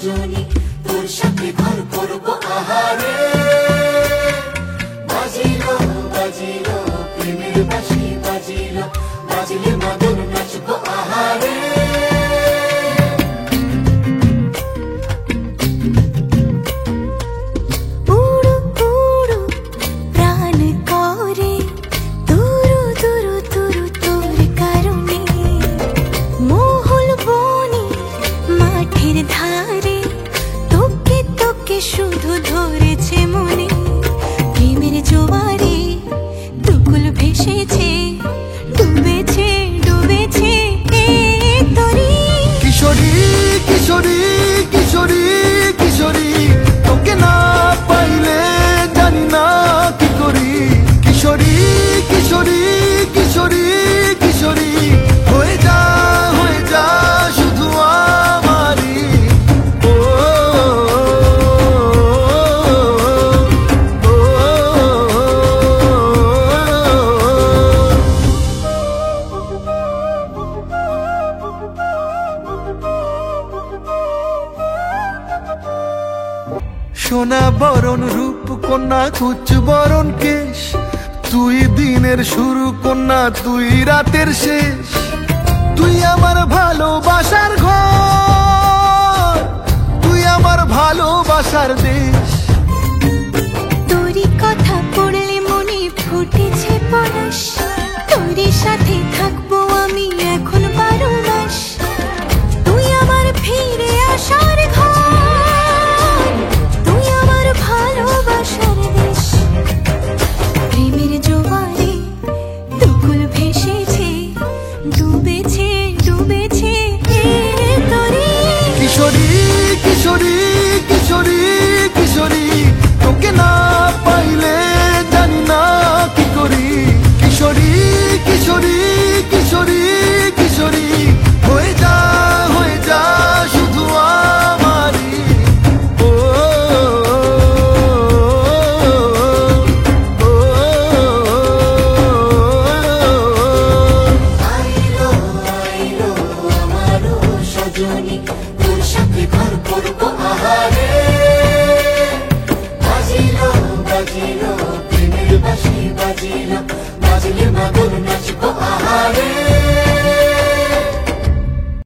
সজনী, তোর সাথে ঘর করবো আহারে। বাজিলো বাজিলো প্রেমের বাঁশি, বাজিলো বাজিলে মাদল নাচবো আহারে। শুধু ধরেছে মনে প্রেমের জোয়ারে, দুকুল ভেসেছে, ডুবেছে ডুবেছে তরি। কিশোরী কিশোরী কিশোরী কিশোরী, তোকে না পাইলে জানি না কি করি। কিশোরী কিশোরী কিশোরী কিশোরী, হয়ে যা শুধু আমারই। সোনা বরণ রূপ কন্যা, কুচ বরণ কেশ, তুই দিনের শুরু কন্যা, তুই রাতের শেষ। তুই আমার ভালোবাসার ঘর, তুই আমার ভালোবাসার দেশ। তোরই কথা পড়লে মনে ফুটেছে পরশ, তোরই সাথে থাকবো আমি এখন 12 মাস। তুই আমার ফিরে আসার ঘর, তুই আমার ভালোবাসার দেশ। প্রেমের জোয়ারে দুকুল ভেসেছে, ডুবেছে ডুবেছে তরি। কিশোরী কিশোরী কিশোরী কিশোরী, তোকে না পাইলে জানি না কি করি। কিশোরী কিশোরী কিশোরী কিশোরী, হয়ে যা শুধু আমারই। ও আইলো আইলো আমারও সজনী, তোর সাথে ঘর করবো আহারে। বাজিলো বাজিলো প্রেমের বাঁশি, বাজিলো বাজিলে মাদল নাচবো আহারে।